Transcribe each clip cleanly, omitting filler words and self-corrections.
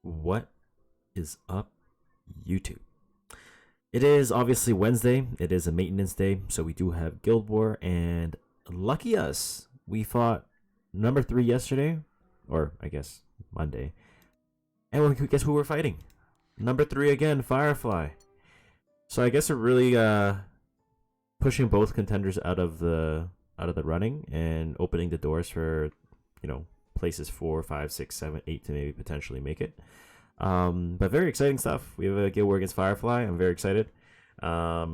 What is up, YouTube? It is obviously Wednesday. It is a maintenance day, so we do have Guild War, and lucky us, we fought number 3 yesterday, or I guess Monday. And guess who we're fighting? Number 3 again, Firefly. So I guess we're really pushing both contenders out of the running and opening the doors for, places 4, 5, 6, 7, 8 to maybe potentially make it. But very exciting stuff. We have a Guild War against Firefly. I'm very excited. Yeah,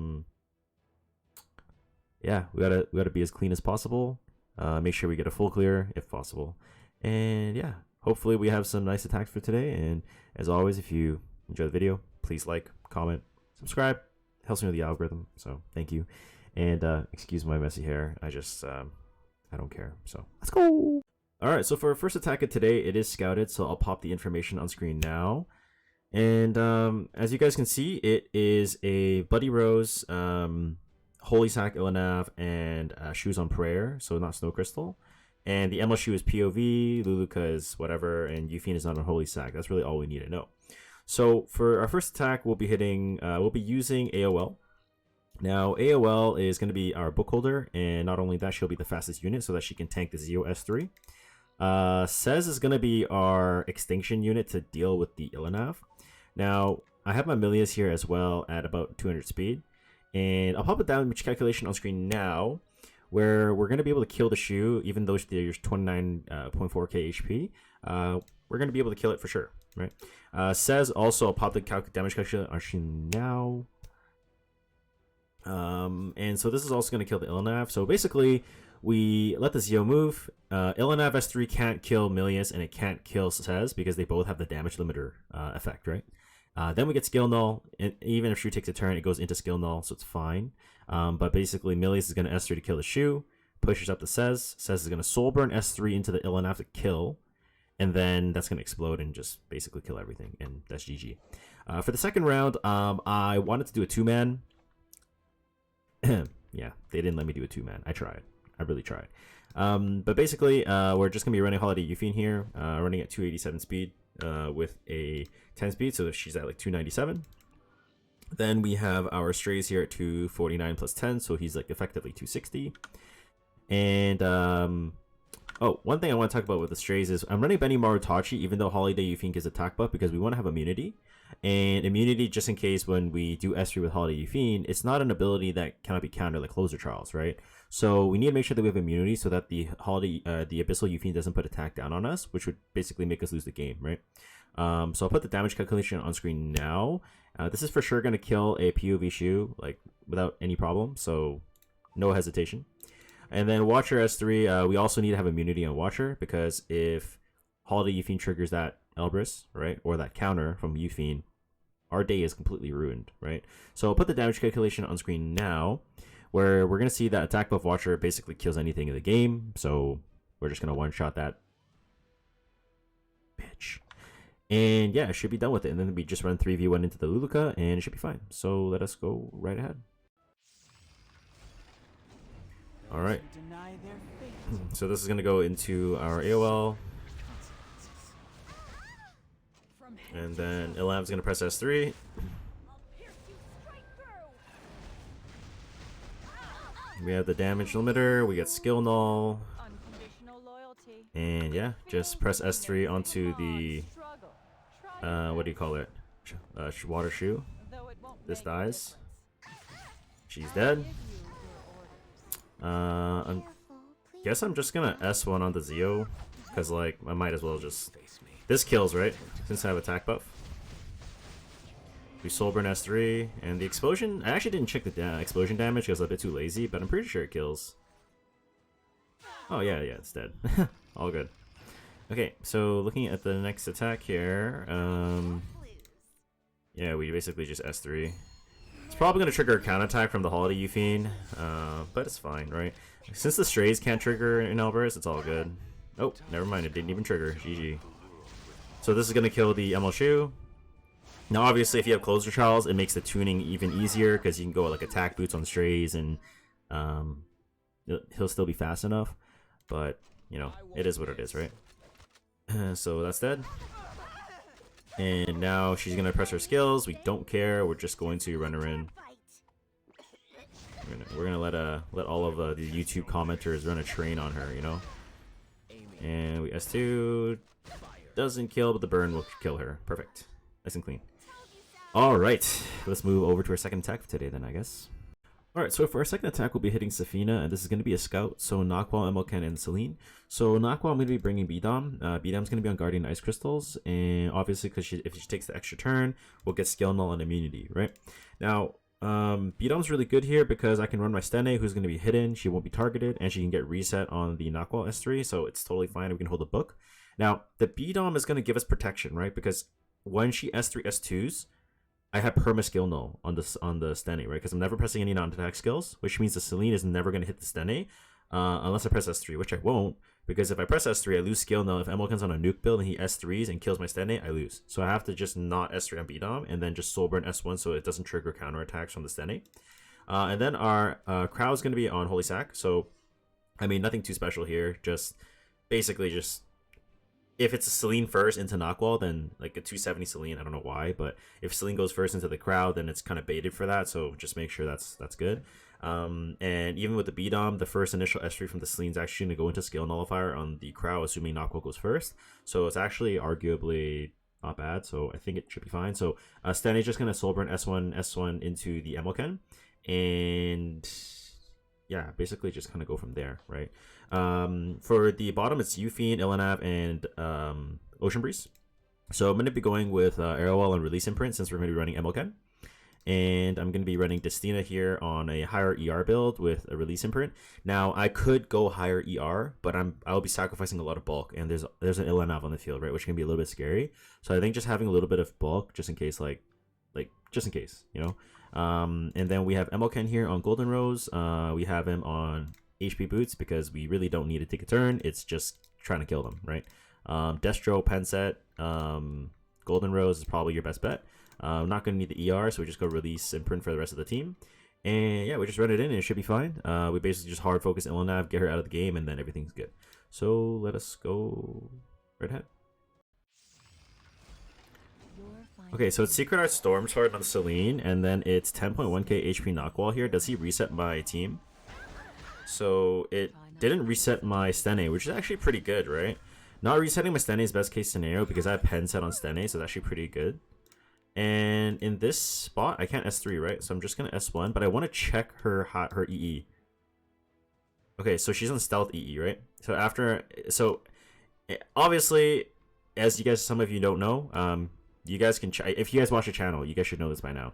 we gotta be as clean as possible. Make sure we get a full clear if possible. And yeah, hopefully we have some nice attacks for today. And as always, if you enjoy the video, please like, comment, subscribe. It helps me with the algorithm. So thank you. And excuse my messy hair. I just I don't care. So let's go. Alright, so for our first attack of today, it is scouted, so I'll pop the information on screen now. And as you guys can see, it is a Bloody Rose, Holy Sack Ilanav, and Shoes on Prayer, so not Snow Crystal. And the Emerald Shoe is POV, Luluka is whatever, and Yufine is not on Holy Sack. That's really all we need to know. So for our first attack, we'll be using AOL. Now, AOL is going to be our bookholder, and not only that, she'll be the fastest unit so that she can tank the Zeo S3. Says is going to be our extinction unit to deal with the Ilanav. Now, I have my Milius here as well at about 200 speed. And I'll pop a damage calculation on screen now, where we're going to be able to kill the shoe, even though there's 29.4k HP. We're going to be able to kill it for sure, right? Says also, I'll pop the damage calculation on screen now. And so this is also going to kill the Ilanav. So basically, we let the Zeo move. Ilanav S3 can't kill Milius and it can't kill Sez because they both have the damage limiter effect, right? Then we get skill null, and even if Shoe takes a turn, it goes into skill null, so it's fine. But basically, Milius is going to S3 to kill the Shoe, pushes up the Sez. Sez is going to soul burn S3 into the Ilanav to kill, and then that's going to explode and just basically kill everything, and that's GG. For the second round, I wanted to do a 2-man. Yeah, they didn't let me do a 2-man. I tried. I really tried. But basically, we're just going to be running Holiday Yufine here, running at 287 speed with a 10 speed, so she's at like 297. Then we have our Strays here at 249 plus 10, so he's like effectively 260. And, oh, one thing I want to talk about with the Strays is I'm running Benny Marutachi, even though Holiday Yufine gets attack buff, because we want to have immunity. And immunity, just in case when we do S3 with Holiday Yufine, it's not an ability that cannot be countered like Closer Trials, right? So we need to make sure that we have immunity so that the Abyssal Yufine doesn't put attack down on us, which would basically make us lose the game, right? So I'll put the damage calculation on screen now. This is for sure going to kill a POV Shoe, like, without any problem, so no hesitation. And then Watcher S3, we also need to have immunity on Watcher, because if Holiday Yufine triggers that Elbrus, right, or that counter from Yufine, our day is completely ruined, right? So I'll put the damage calculation on screen now, where we're going to see that attack buff Watcher basically kills anything in the game, so we're just going to one-shot that bitch. And yeah, it should be done with it, and then we just run 3v1 into the Luluka, and it should be fine. So let us go right ahead. Alright, so this is going to go into our AOL. And then Ilam's going to press S3. We have the damage limiter, we get skill null. And yeah, just press S3 onto the, what do you call it? Water Shoe. This dies. She's dead. I guess I'm just going to S1 on the Zeo, because like, I might as well just... This kills, right? Since I have attack buff. We soul burn S3, and the explosion... I actually didn't check the explosion damage because I was a bit too lazy, but I'm pretty sure it kills. Oh yeah, it's dead. All good. Okay, so looking at the next attack here, yeah, we basically just S3. It's probably going to trigger a counterattack from the Holiday Yufine, but it's fine, right? Since the Strays can't trigger in Elbrus, it's all good. Oh, never mind, it didn't even trigger. GG. So this is going to kill the Emerald Shoe. Now obviously if you have Closer Trials, it makes the tuning even easier, because you can go like attack boots on Strays, and he'll still be fast enough. But, you know, it is what it is, right? So that's dead. And now she's gonna press her skills. We don't care. We're just going to run her in. We're gonna let all of the YouTube commenters run a train on her, you know. And we S2 doesn't kill, but the burn will kill her. Perfect, nice and clean. All right, let's move over to our second attack for today, then I guess. All right, so for our second attack, we'll be hitting Cephina, and this is going to be a scout. So Nukez, MLK, and Celine. So Nukez, I'm going to be bringing Bidom. Bidom's going to be on Guardian Ice Crystals, and obviously, because if she takes the extra turn, we'll get skill null and immunity, right? Now, Bidom's really good here because I can run my Stene, who's going to be hidden. She won't be targeted, and she can get reset on the Nukez S3, so it's totally fine. We can hold the book. Now, the Bidom is going to give us protection, right? Because when she S3, S2s, I have perma skill null on the Stene, right? Because I'm never pressing any non-attack skills, which means the Celine is never going to hit the Stene unless I press S3, which I won't, because if I press S3, I lose skill null. If MLK's on a nuke build and he S3s and kills my Stene, I lose. So I have to just not S3 on Bidom and then just soul burn S1 so it doesn't trigger counterattacks from the Stene. And then our crowd is going to be on Holy Sack. So, I mean, nothing too special here. Just basically just if it's a Celine first into Nukez, then like a 270 Celine, I don't know why, but if Celine goes first into the crowd, then it's kind of baited for that. So just make sure that's good. And even with the Bidom, the first initial S3 from the Celine is actually going to go into skill nullifier on the crowd, assuming Nukez goes first. So it's actually arguably not bad. So I think it should be fine. So Stene is just going to soul burn S1 into the MLK, and yeah, basically just kind of go from there, right? For the bottom, it's Euphine, Ilanav, and Ocean Breeze. So I'm going to be going with Airwell and Release Imprint since we're going to be running MLK. And I'm going to be running Destina here on a higher ER build with a Release Imprint. Now, I could go higher ER, but I'll be sacrificing a lot of bulk, and there's an Ilanav on the field, right, which can be a little bit scary. So I think just having a little bit of bulk, just in case, just in case, you know. And then we have MLK here on Golden Rose. We have him on HP Boots because we really don't need to take a turn. It's just trying to kill them, right? Destro, Penset, Golden Rose is probably your best bet. I'm not going to need the ER, so we just go Release Imprint for the rest of the team. And yeah, we just run it in and it should be fine. We basically just hard focus Ilanav, get her out of the game, and then everything's good. So let us go right ahead. Okay, so it's Secret Art Storm Sword on Celine, and then it's 10.1k HP Nukez here. Does he reset my team? So it didn't reset my Stene, which is actually pretty good, right? Not resetting my Stene is best case scenario because I have pen set on Stene, so it's actually pretty good. And in this spot, I can't S3, right? So I'm just going to S1, but I want to check her EE. Okay, so she's on stealth EE, right? So obviously, as you guys, some of you don't know, you guys can if you guys watch the channel, you guys should know this by now.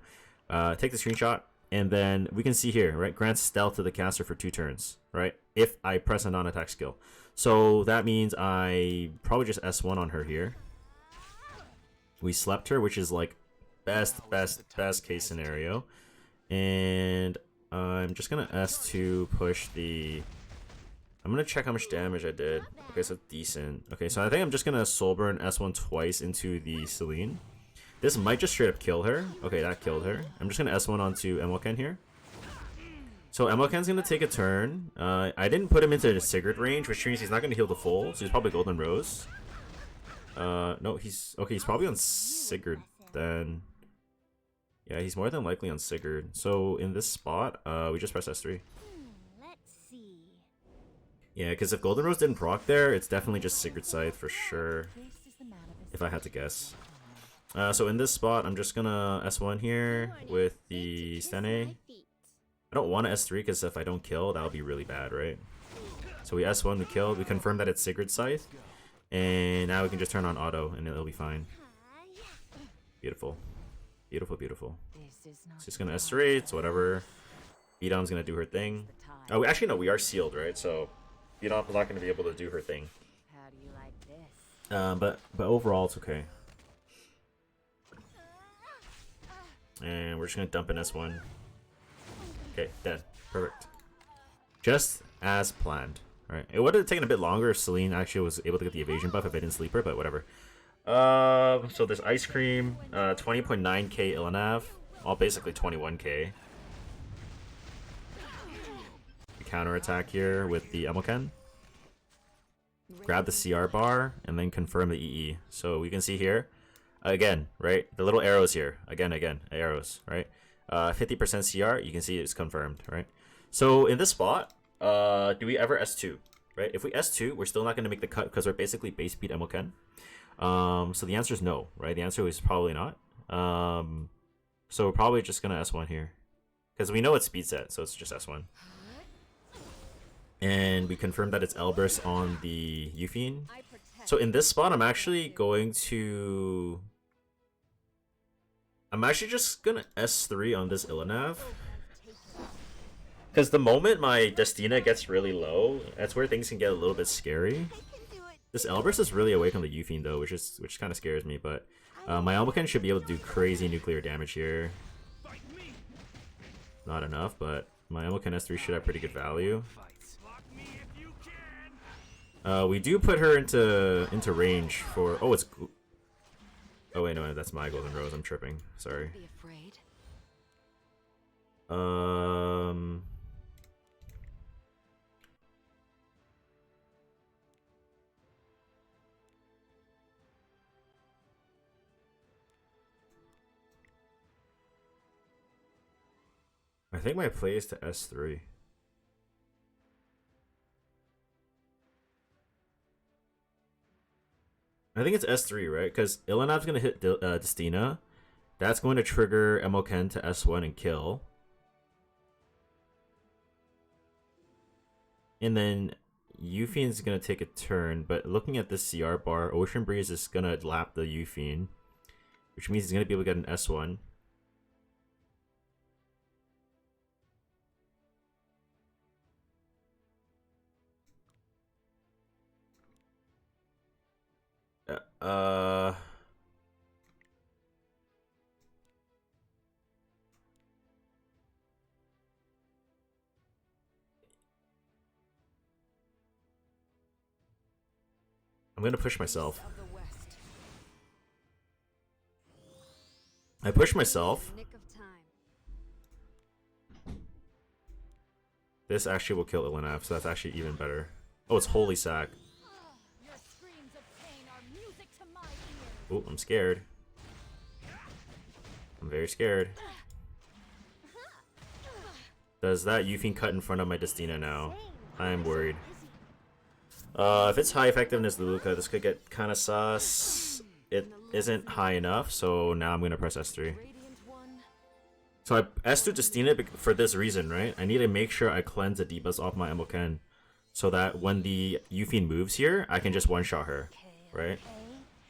Take the screenshot, and then we can see here, right? Grants stealth to the caster for 2 turns, right? If I press a non-attack skill. So that means I probably just S1 on her here. We slept her, which is like best case scenario. And I'm just gonna S2 push the... I'm gonna check how much damage I did. Okay, so decent. Okay, so I think I'm just gonna soul burn S1 twice into the Celine. This might just straight up kill her. Okay, that killed her. I'm just gonna S1 onto MLK here. So MLK's gonna take a turn. I didn't put him into the Sigurd range, which means he's not gonna heal the full, so he's probably Golden Rose. No, he's probably on Sigurd then. Yeah, he's more than likely on Sigurd. So in this spot, we just press S3. Yeah, because if Golden Rose didn't proc there, it's definitely just Sigurd Scythe for sure, if I had to guess. So in this spot, I'm just gonna S1 here with the Stene. I don't want to S3 because if I don't kill, that'll be really bad, right? So we S1, we killed, we confirmed that it's Sigurd Scythe, and now we can just turn on auto and it'll be fine. Beautiful. Beautiful, beautiful. So just gonna S3, it's whatever. Bidom's gonna do her thing. Oh, actually no, we are sealed, right? So Bidom's not gonna be able to do her thing. But overall it's okay. And we're just gonna dump in S1. Okay, dead. Perfect. Just as planned. Alright. It would have taken a bit longer if Celine actually was able to get the evasion buff if I didn't sleep her, but whatever. So there's Ice Cream, 20.9k Ilanav, all basically 21k. Counter attack here with the MLK. Grab the CR bar and then confirm the EE. So we can see here, Again, right? The little arrows here. Again, arrows, right? 50% CR, you can see it's confirmed, right? So in this spot, do we ever S2, right? If we S2, we're still not going to make the cut because we're basically base speed Emoken. So the answer is no, right? The answer is probably not. So we're probably just going to S1 here. Because we know it's speed set, so it's just S1. And we confirmed that it's Elbrus on the Euphine. So in this spot, I'm actually going to... I'm actually just gonna S3 on this Ilanav. Because the moment my Destina gets really low, that's where things can get a little bit scary. This Elbrus is really awake on the Euphine though, which kind of scares me, but my Elmoken should be able to do crazy nuclear damage here. Not enough, but my Elmoken S3 should have pretty good value. We do put her into range for... Oh, it's... Oh wait, no, that's my Golden Rose. I'm tripping. Sorry. I think my play is to S3. I think it's S3, right? Because Ilanav's going to hit Destina. That's going to trigger Emoken to S1 and kill. And then Euphine's going to take a turn. But looking at this CR bar, Ocean Breeze is going to lap the Euphine. Which means he's going to be able to get an S1. I'm gonna push myself. I push myself. This actually will kill Ilanav, so that's actually even better. Oh, it's Holy Sack. Oh, I'm scared. I'm very scared. Does that Euphine cut in front of my Destina now? I'm worried. If it's high effectiveness Luluka, this could get kind of sus. It isn't high enough, so now I'm going to press S3. So I S2 Destina for this reason, right? I need to make sure I cleanse the debuffs off my Emoken, so that when the Euphine moves here, I can just one-shot her, right?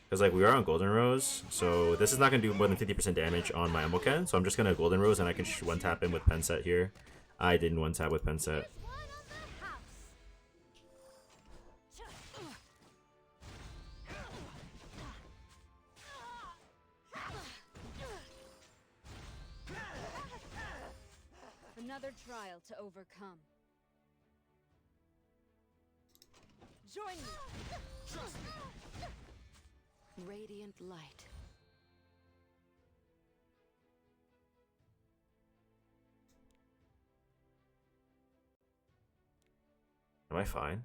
Because like we are on Golden Rose, so this is not going to do more than 50% damage on my Emoken, so I'm just going to Golden Rose and I can one-tap in with Penset here. I didn't one-tap with Penset. Another trial to overcome. Join me. Trust me. Radiant light. Am I fine?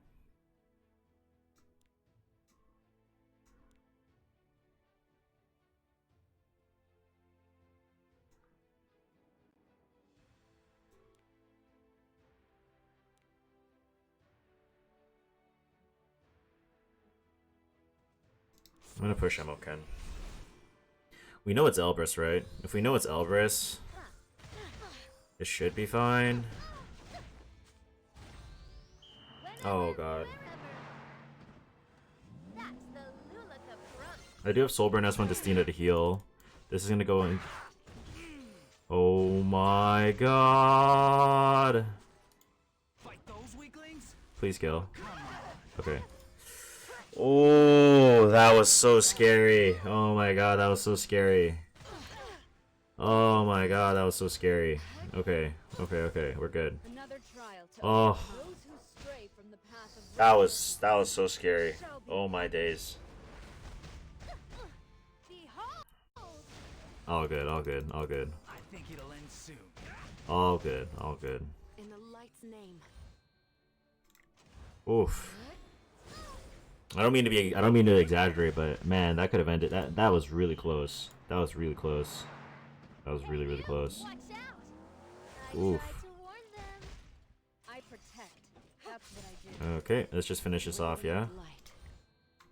I'm gonna push Emoken. We know it's Elbrus, right? If we know it's Elbrus, it should be fine. Oh god. I do have Soulburn S1 Destina to heal. This is gonna go in. Oh my god. Please kill. Okay. Oh, that was so scary. Oh my god, that was so scary. Oh my god, that was so scary. Okay, okay, we're good. Oh, that was so scary. Oh my days. All good, all good, all good. I think it'll end soon. All good, all good. In the light's name. Oof. I don't mean to exaggerate, but man, that could have ended. That was really close. That was really close. That was really close. Watch out! Oof. I protect. That's what I do. Okay, let's just finish this off, yeah? Light.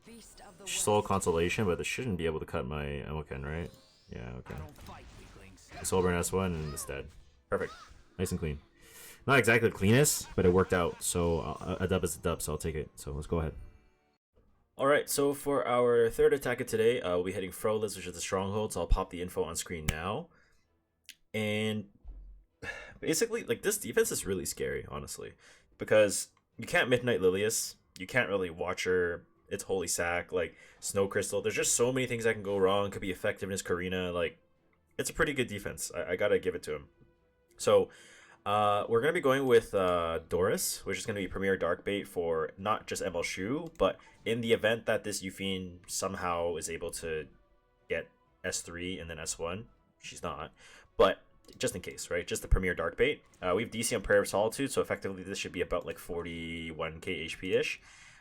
Beast of the Soul West. Consolation, but this shouldn't be able to cut my Emoken, right? Yeah, okay. Soul Burn S1 and it's dead. Perfect. Nice and clean. Not exactly the cleanest, but it worked out. So a dub is a dub, so I'll take it. So let's go ahead. Alright, so for our third attack of today, we'll be hitting Froliz, which is the stronghold. So I'll pop the info on screen now. And basically, like, this defense is really scary, honestly. Because you can't Midnight Lilius. You can't really watch her. It's Holy Sack, like Snow Crystal. There's just so many things that can go wrong. Could be effectiveness, Karina. Like, it's a pretty good defense. I gotta give it to him. So we're gonna be going with Doris, which is gonna be Premier Dark Bait for not just ML Shu, but in the event that this Euphine somehow is able to get S3 and then S1, she's not. But just in case, right? Just the Premier Dark Bait. We have DC on Prayer of Solitude, so effectively this should be about like 41k HP-ish.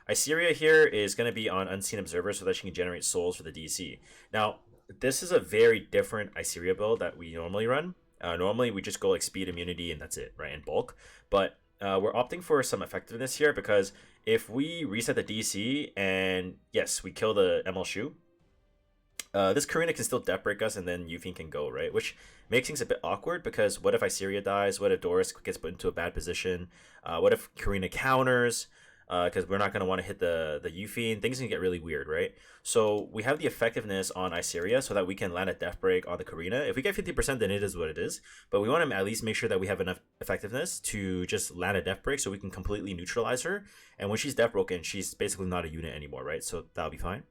Iseria here is going to be on Unseen Observer so that she can generate souls for the DC. Now, this is a very different Iseria build that we normally run. Normally, we just go like speed, immunity, and that's it, right, in bulk. But we're opting for some effectiveness here because if we reset the DC and, yes, we kill the ML Shu, this Karina can still death break us and then Euphine can go, right? Which makes things a bit awkward because what if Iseria dies? What if Doris gets put into a bad position? What if Karina counters? Because we're not going to want to hit the Euphine. Things can get really weird, right? So we have the effectiveness on Iseria so that we can land a death break on the Karina. If we get 50%, then it is what it is. But we want to at least make sure that we have enough effectiveness to just land a death break so we can completely neutralize her. And when she's death broken, she's basically not a unit anymore, right? So that'll be fine.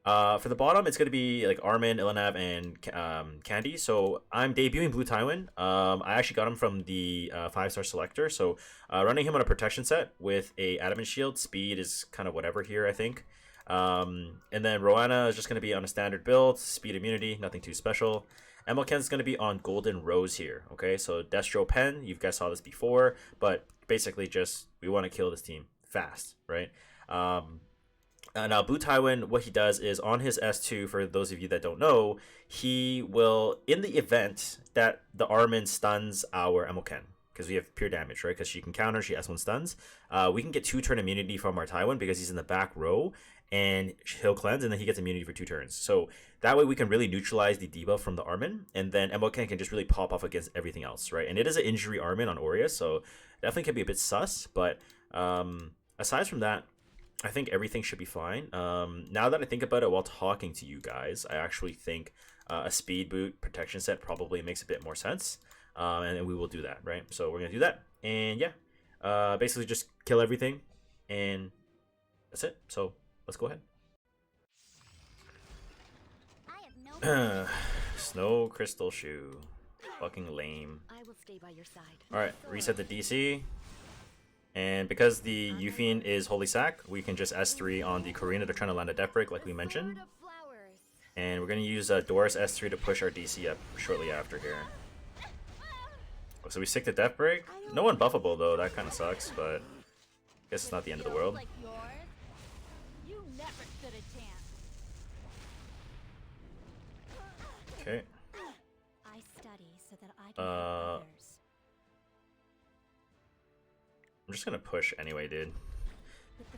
For the bottom, it's going to be like Armin, Ilanav, and Candy. So I'm debuting Blue Tywin. I actually got him from the 5-star selector. So running him on a protection set with a adamant shield. Speed is kind of whatever here, I think. And then Roanna is just going to be on a standard build. Speed, immunity, nothing too special. Emilken is going to be on Golden Rose here. Okay, so Destro Pen, you guys saw this before. But basically just, we want to kill this team fast, right? Now, Blue Tywin, what he does is on his S2, for those of you that don't know, he will, in the event that the Armin stuns our Emoken, because we have pure damage, right? Because she can counter, she S1 stuns. We can get 2-turn immunity from our Tywin because he's in the back row, and he'll cleanse, and then he gets immunity for 2 turns. So that way we can really neutralize the debuff from the Armin, and then Emoken can just really pop off against everything else, right? And it is an injury Armin on Aureus, so definitely can be a bit sus, but aside from that, I think everything should be fine. Now that I think about it while talking to you guys, I actually think a speed boot protection set probably makes a bit more sense. And we will do that, right? So we're going to do that. And yeah, basically just kill everything. And that's it. So let's go ahead. Snow Crystal Shoe. Fucking lame. I will stay by your side. Alright, reset the DC. And because the Euphine is Holy Sack, we can just S3 on the Karina. They're trying to land a death break like we mentioned. And we're going to use Doris S3 to push our DC up shortly after here. So we stick to death break. No one buffable though, that kind of sucks, but I guess it's not the end of the world. Okay. I study so that I can help others. I'm just gonna push anyway, dude.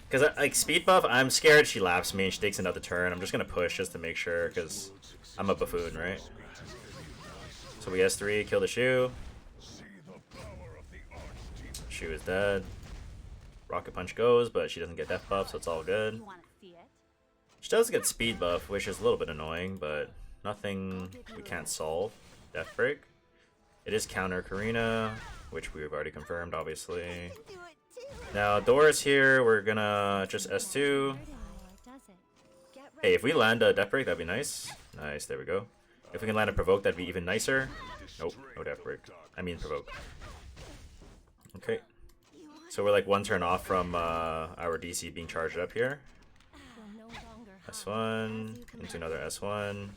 Because, like, speed buff, I'm scared she laps me and she takes another turn. I'm just gonna push just to make sure, because I'm a buffoon, right? So we S3, kill the Shu. Shu is dead. Rocket Punch goes, but she doesn't get death buff, so it's all good. She does get speed buff, which is a little bit annoying, but nothing we can't solve. Death break. It is counter Karina, which we've already confirmed, obviously. Now, Doris here, we're gonna just S2. Hey, if we land a death break, that'd be nice. Nice, there we go. If we can land a provoke, that'd be even nicer. Nope, no death break. I mean provoke. Okay. So we're like one turn off from our DC being charged up here. S1, into another S1.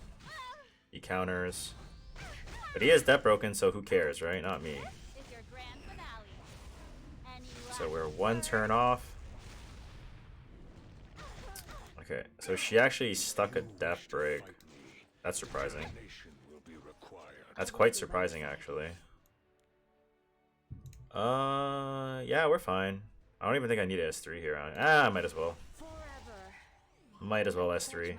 He counters. But he is death broken, so who cares, right? Not me. So we're one turn off. Okay, so she actually stuck a death break. That's surprising. That's quite surprising, actually. Yeah, we're fine. I don't even think I need a S3 here. I might as well. Might as well S3.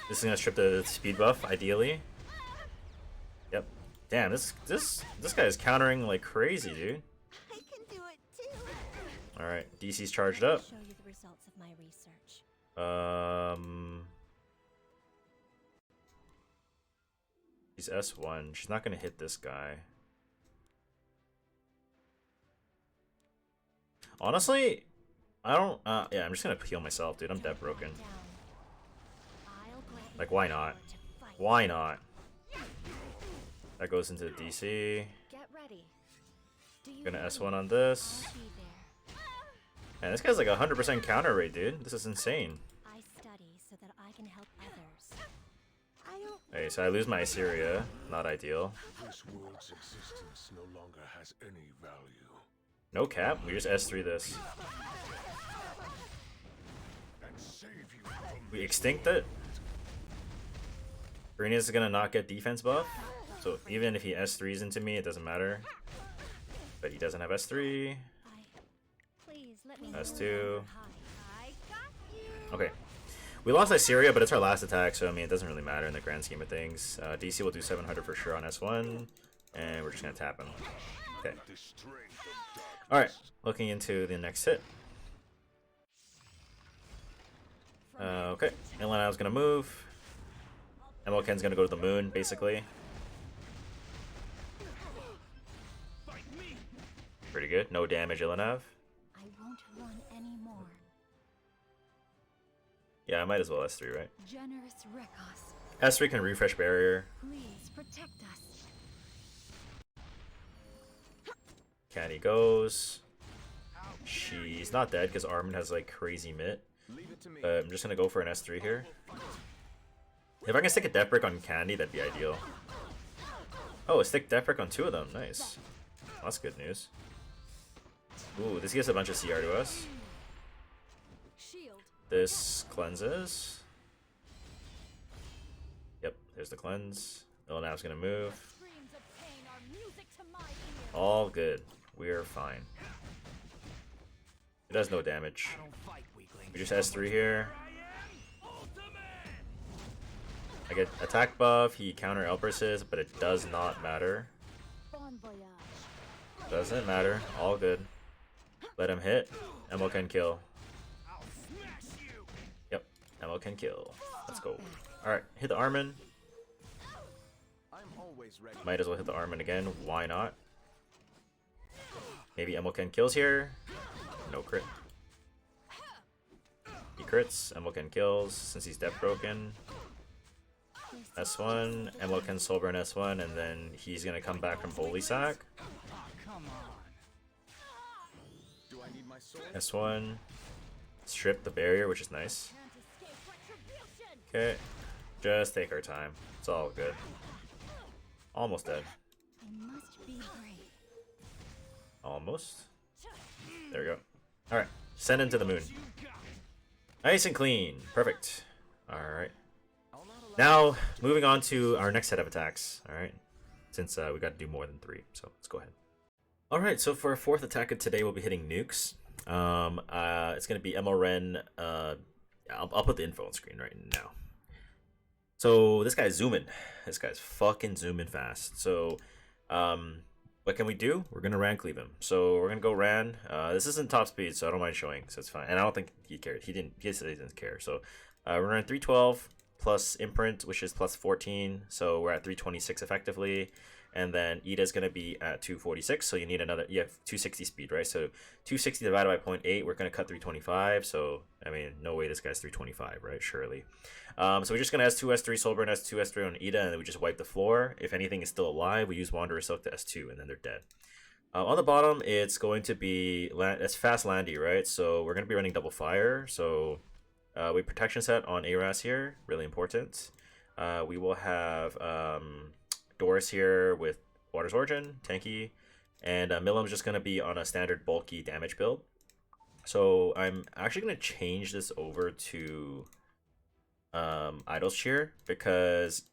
This is gonna strip the speed buff, ideally. Yep. Damn, this guy is countering like crazy, dude. All right, DC's charged up. Show you the results of my research. She's S1. She's not gonna hit this guy. Honestly, I don't. Yeah, I'm just gonna heal myself, dude. I'm dead broken. Like, why not? Why not? That goes into the DC. Get ready. Gonna S1 on this. Man, this guy's like 100% counter rate, dude. This is insane. I study so that I can help others. Hey, so I lose my Assyria. Not ideal. This world's existence no longer has any value. No cap. We just S3 this. And save you from We extinct it. Brinius is gonna not get defense buff. So even if he S3s into me, it doesn't matter. But he doesn't have S3. Please let me S2. I got you. Okay. We lost Assyria, but it's our last attack, so I mean, it doesn't really matter in the grand scheme of things. DC will do 700 for sure on S1, and we're just gonna tap him. Okay. Alright, looking into the next hit. Okay, Ilana's gonna move. MLKen's gonna go to the moon, basically. Pretty good. No damage, Ilanav. I won't run anymore. Yeah, I might as well S3, right? Generous Rekos, S3 can refresh barrier. please protect us. Candy goes. She's not dead because Armin has like crazy mitt. I'm just gonna go for an S3 here. If I can stick a death brick on Candy, that'd be ideal. Oh, a stick death brick on 2 of them. Nice. That's good news. Ooh, this gives a bunch of CR to us. Shield. This cleanses. Yep, there's the cleanse. Ilnav's gonna move. Screams of pain are music to my ears. All good. We're fine. It does no damage. We just S3 here. I get attack buff, he counter Elbrises, but it does not matter. Bon voyage. Doesn't matter. All good. Let him hit. Emo can kill. Yep. Emo can kill. Let's go. Alright, hit the Armin. Might as well hit the Armin again. Why not? Maybe Emo can kills here. No crit. He crits. Emo can kills since he's death broken. S1, Emo can soul burn S1, and then he's gonna come back from Holy Sack. S1, strip the barrier, which is nice. Okay, just take our time. It's all good. Almost dead. I must be brave. Almost. There we go. Alright, send him to the moon. Nice and clean. Perfect. Alright. Now, moving on to our next set of attacks. Alright. Since we got to do more than 3, so let's go ahead. Alright, so for our 4th attack of today, we'll be hitting Nukes. It's going to be MRN. I'll put the info on screen right now. So this guy's zooming. This guy's fucking zooming fast. So what can we do? We're going to Ran cleave him. So we're going to go Ran. This isn't top speed, so I don't mind showing, so it's fine. And I don't think he cared. He said he didn't care. So we're running 312 plus imprint, which is plus 14. So we're at 326 effectively. And then Ida's going to be at 246, so you need another, you have 260 speed, right? So 260 divided by 0.8, we're going to cut 325, so, I mean, no way this guy's 325, right? Surely. So we're just going to S2, S3, Soulburn, S2, S3 on Ida, and then we just wipe the floor. If anything is still alive, we use Wanderer Silk to S2, and then they're dead. On the bottom, it's going to be, it's fast landy, right? So we're going to be running double fire, so we protection set on Aras here, really important. We will have Doris here with Water's Origin, tanky, and Milam's just going to be on a standard bulky damage build. So I'm actually gonna change this over to Idol's Cheer, because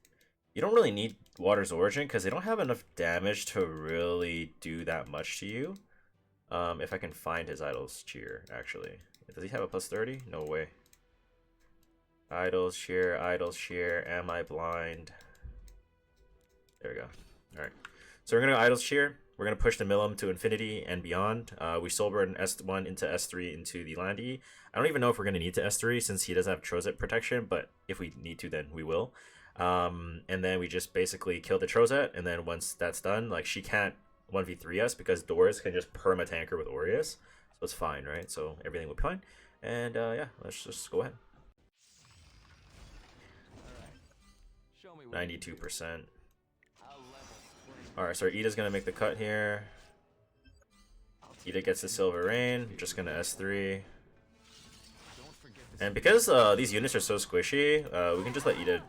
you don't really need Water's Origin because they don't have enough damage to really do that much to you. If I can find his Idol's Cheer, actually. Does he have a plus 30? No way. Idol's Cheer, am I blind? There we go. Alright. So we're gonna go Idol's Cheer. We're gonna push the Millum to infinity and beyond. We sober an S1 into S3 into the Landy. I don't even know if we're gonna need to S3 since he does have Trozet protection, but if we need to, then we will. And then we just basically kill the Trozet, and then once that's done, like, she can't 1v3 us because Doris can just perma tanker with Aureus, so it's fine, right? So everything will be fine. And yeah, let's just go ahead. 92%. Alright, so Ida's gonna make the cut here. Ida gets the Silver Rain. I'm just gonna S3. And because these units are so squishy, we can just let Ida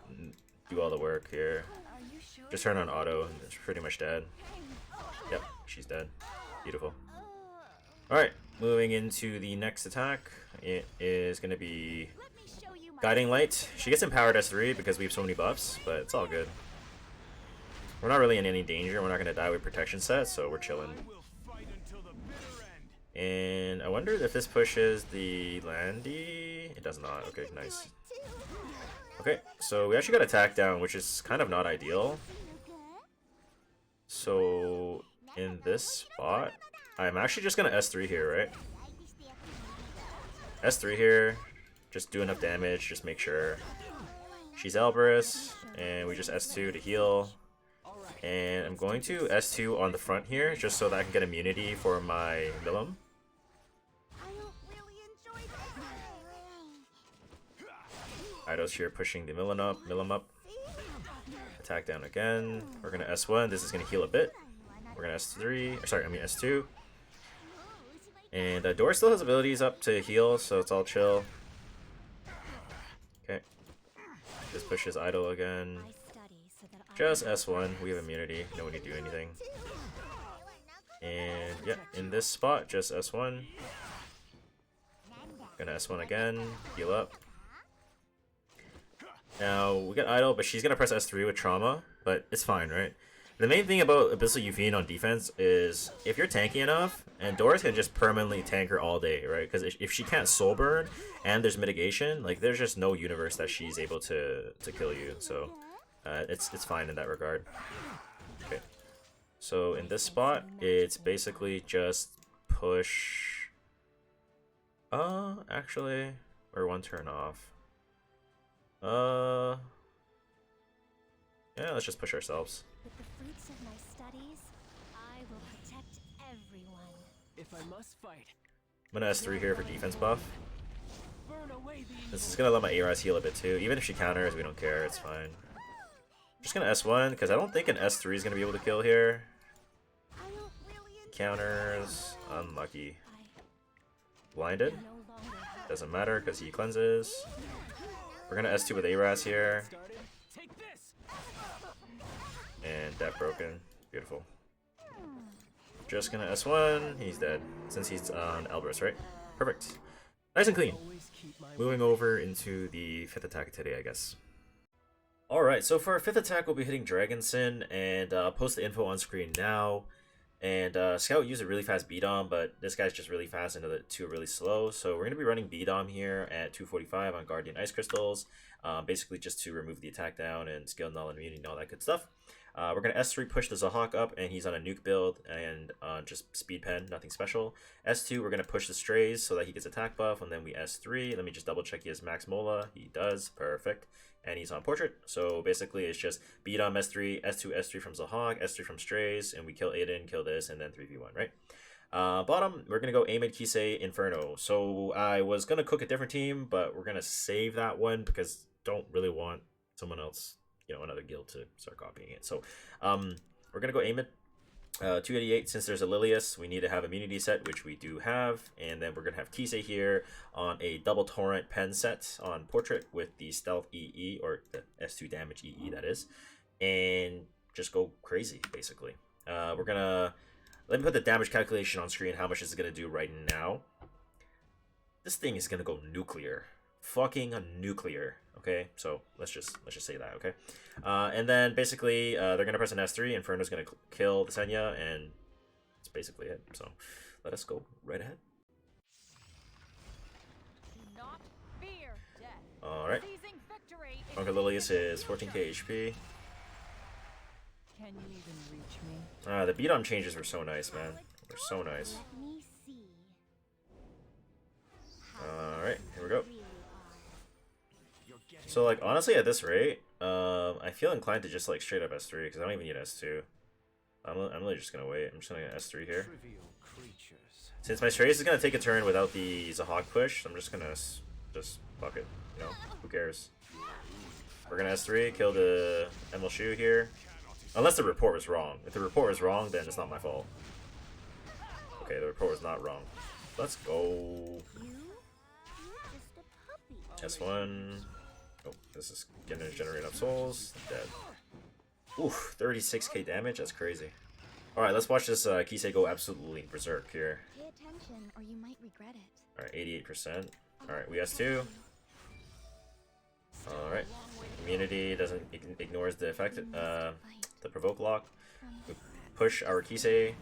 do all the work here. Just turn on auto, and it's pretty much dead. Yep, she's dead. Beautiful. Alright, moving into the next attack. It is gonna be Guiding Light. She gets empowered S3 because we have so many buffs, but it's all good. We're not really in any danger. We're not going to die with protection set, so we're chilling. And I wonder if this pushes the Landy. It does not. Okay, nice. Okay, so we actually got attack down, which is kind of not ideal. So in this spot, I'm actually just going to S3 here, right? S3 here. Just do enough damage. Just make sure. She's Elbrus, and we just S2 to heal. And I'm going to S2 on the front here, just so that I can get immunity for my Millum. Ido's here pushing the Millum up. Attack down again. We're gonna S1. This is gonna heal a bit. We're gonna S3. Sorry, I mean S2. And Doris still has abilities up to heal, so it's all chill. Okay. This pushes Idol again. Just S1, we have immunity, no need to do anything. And yeah, in this spot, just S1. Gonna S1 again, heal up. Now, we got Idol, but she's gonna press S3 with Trauma, but it's fine, right? The main thing about Abyssal Euphine on defense is if you're tanky enough, and Doris can just permanently tank her all day, right? Because if she can't soul burn and there's mitigation, like, there's just no universe that she's able to kill you, so... it's fine in that regard. Okay. So in this spot, it's basically just push... actually, we're one turn off. Yeah, let's just push ourselves. With the fruits of my studies, I will protect everyone. If I must fight. I'm gonna S3 here for defense buff. This is gonna let my Aras heal a bit too. Even if she counters, we don't care, it's fine. Just gonna S1 because I don't think an S3 is gonna be able to kill here. Counters, unlucky. Blinded, doesn't matter because he cleanses. We're gonna S2 with Aras here. And that broken, beautiful. Just gonna S1, he's dead since he's on Elbrus, right? Perfect, nice and clean. Moving over into the 5th attack of today, I guess. Alright, so for our 5th attack, we'll be hitting DRAGONSlN, and post the info on screen now. And Scout used a really fast B-Dom, but this guy's just really fast and the other two are really slow. So we're going to be running B-Dom here at 245 on Guardian Ice Crystals, basically just to remove the attack down and skill null and immunity and all that good stuff. We're going to S3 push the Zahhak up, and he's on a nuke build, and just speed pen, nothing special. S2, we're going to push the Strays so that he gets attack buff, and then we S3. Let me just double check he has Max Mola. He does, perfect. And he's on Portrait, so basically it's just beat on S3, S2, S3 from Zahhak, S3 from Strays, and we kill Aiden, kill this, and then 3v1, right? Bottom, we're going to go Amid, Kisei, Inferno. So I was going to cook a different team, but we're going to save that one because don't really want someone else, you know, another guild to start copying it. So we're going to go Amid. 288, since there's a Lilius, we need to have immunity set, which we do have, and then we're going to have Kisei here on a double torrent pen set on Portrait with the stealth EE, or the S2 damage EE that is, and just go crazy, basically. We're going to, let me put the damage calculation on screen, how much is it going to do right now. this thing is gonna go nuclear. Fucking nuclear. Okay, so let's just say that. Okay, and then basically they're gonna press an S3. Inferno's gonna kill the Senya, and that's basically it. So let us go right ahead. All right. Lilius is 14k HP. Can you even reach me? The beat-on changes were so nice, man. They're so nice. Let me see. Alright, here we go. So, like, honestly, at this rate, I feel inclined to just, like, straight up S3, because I don't even need S2. I'm really just gonna wait. I'm just gonna get S3 here. Since my Strays is gonna take a turn without the Zahog push, I'm just gonna just fuck it. You know, who cares? We're gonna S3, kill the Emerald Shoe here. Unless the report was wrong. If the report was wrong, then it's not my fault. Okay, the report was not wrong. Let's go. S1. Oh, this is gonna generate enough souls. Dead. Oof, 36k damage? That's crazy. Alright, let's watch this Kisei go absolutely berserk here. Pay attention or you might regret it. Alright, 88%. Alright, we S2. Alright. Immunity doesn't ignores the effect, the provoke lock. We push our Kisei.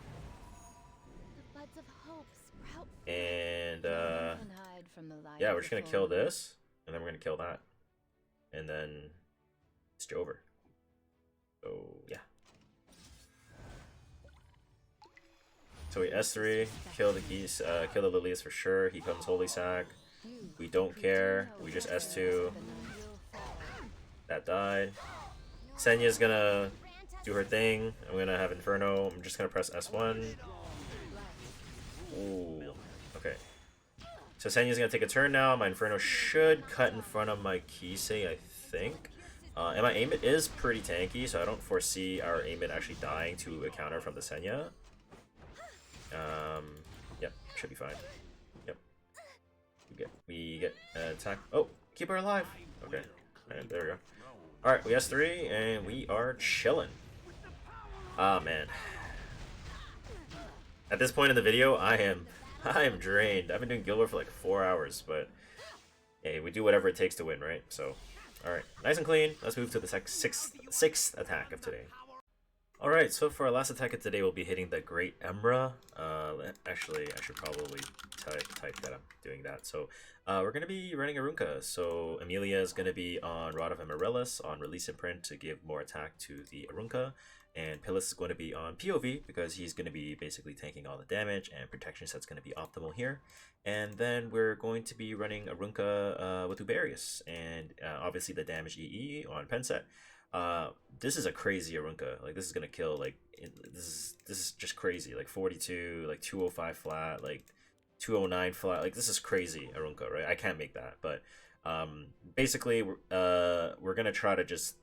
And yeah, we're just gonna kill this, and then we're gonna kill that. And then it's over. So yeah. So we S3, kill the keys, kill the Lilius for sure. He comes Holy Sack. We don't care. We just S2. That died. Senya's gonna do her thing. I'm gonna have Inferno. I'm just gonna press S1. Ooh. Okay. So Senya's gonna take a turn now. My Inferno should cut in front of my Kisei, I think. And my Aimit is pretty tanky, so I don't foresee our Aimit actually dying to a counter from the Senya. Yep, should be fine. Yep. We get attack. Oh, keep her alive. Okay. And there we go. Alright, we S3 and we are chilling. Ah man. At this point in the video, I am drained. I've been doing Guild War for like 4 hours, but hey, we do whatever it takes to win, right? So, alright, nice and clean. Let's move to the sixth attack of today. Alright, so for our last attack of today, we'll be hitting the DRAGONSlN. Actually, I should probably type that I'm doing that. So, we're going to be running Arunka. So, Amelia is going to be on Rod of Amaryllis on Release Imprint to give more attack to the Arunka. And Pillis is going to be on POV because he's going to be basically tanking all the damage, and protection set's going to be optimal here. And then we're going to be running Arunka with Uberius, and obviously the damage EE on pen set. This is a crazy Arunka. Like, this is gonna kill. Like, this is just crazy. Like 42, like 205 flat, like 209 flat. Like, this is crazy Arunka, right? I can't make that, but basically we're gonna try to just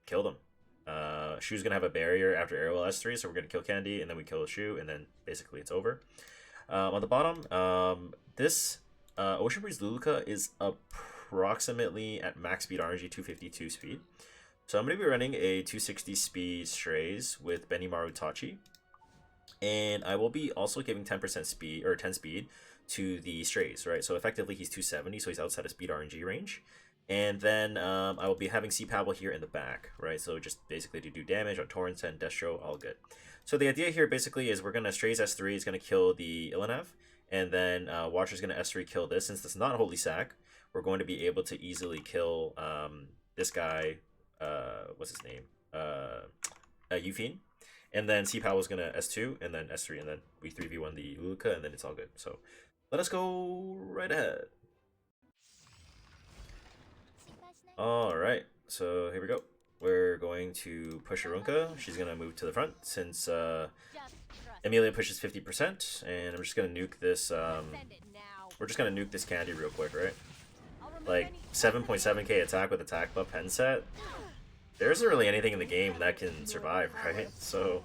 kill them. Shu's gonna have a barrier after Arrow S3, so we're gonna kill Candy, and then we kill Shu, and then basically it's over. On the bottom, this Ocean Breeze Luluka is approximately at max speed RNG 252 speed. So I'm going to be running a 260 speed Strays with Benimaru Tachi. And I will be also giving 10% speed, or 10 speed, to the Strays, right? So effectively he's 270, so he's outside of speed RNG range. And then I will be having C-Pablo here in the back, right? So just basically to do damage on Torrents and Destro, all good. So the idea here basically is we're going to Strays S3 is going to kill the Illinev. And then Watcher's going to S3 kill this. Since it's not Holy Sack, we're going to be able to easily kill this guy. What's his name? Yufine. And then C-Pal was gonna S2 and then S3, and then we 3v1 the Luluka, and then it's all good. So let us go right ahead. Alright, so here we go. We're going to push Arunka. She's gonna move to the front since Amelia pushes 50%, and I'm just gonna nuke this we're just gonna nuke this Candy real quick, right? Like 7.7k attack with attack buff pen set. There isn't really anything in the game that can survive, right? So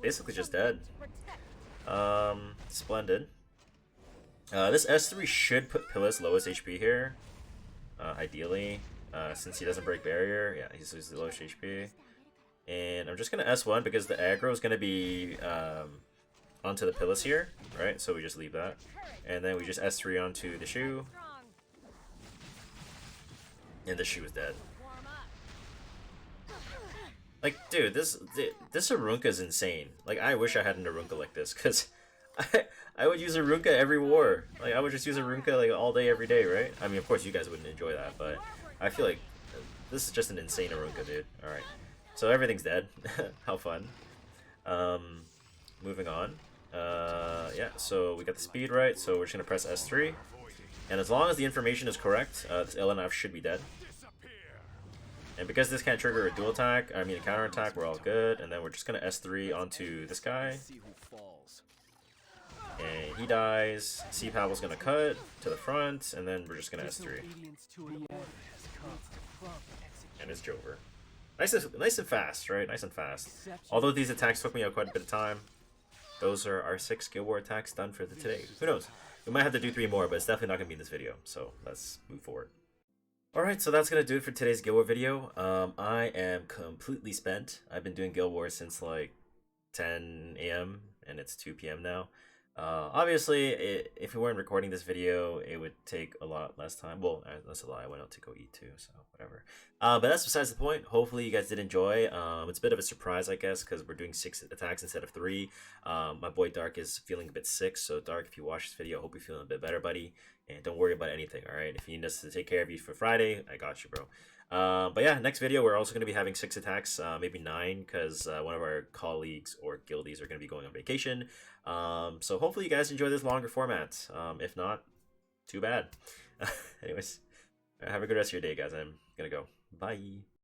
basically just dead. Splendid. This S3 should put Pillis lowest HP here. Ideally. Since he doesn't break barrier. Yeah, he's the lowest HP. And I'm just gonna S1 because the aggro is gonna be onto the pillars here, right? So we just leave that. And then we just S3 onto the shoe. And the shoe is dead. Like, dude, this Arunka is insane. Like, I wish I had an Arunka like this, because I would use Arunka every war. Like, I would just use Arunka like all day, every day, right? I mean, of course, you guys wouldn't enjoy that, but I feel like this is just an insane Arunka, dude. Alright. So everything's dead. How fun. Moving on. Yeah, so we got the speed right, so we're just gonna press S3. And as long as the information is correct, this LNF should be dead. And because this can't trigger a dual attack, I mean a counter attack, we're all good. And then we're just gonna S3 onto this guy. And he dies. C-Pavel's gonna cut to the front, and then we're just gonna S3. And it's Jover. Nice and fast, right? Nice and fast. Although these attacks took me quite a bit of time, those are our 6 Guild War attacks done for today. Who knows? We might have to do 3 more, but it's definitely not gonna be in this video. So let's move forward. Alright, so that's going to do it for today's Guild War video. I am completely spent. I've been doing Guild War since like 10 AM and it's 2 PM now. Obviously, if we weren't recording this video, it would take a lot less time. Well, that's a lie. I went out to go eat too, so whatever. But that's besides the point. Hopefully, you guys did enjoy. It's a bit of a surprise, I guess, because we're doing 6 attacks instead of 3. My boy Dark is feeling a bit sick, so Dark, if you watch this video, I hope you're feeling a bit better, buddy. And don't worry about anything, alright? If you need us to take care of you for Friday, I got you, bro. But yeah, next video, we're also going to be having 6 attacks, maybe 9, because one of our colleagues or guildies are going to be going on vacation. So hopefully you guys enjoy this longer format. If not, too bad. Anyways, have a good rest of your day, guys. I'm going to go. Bye.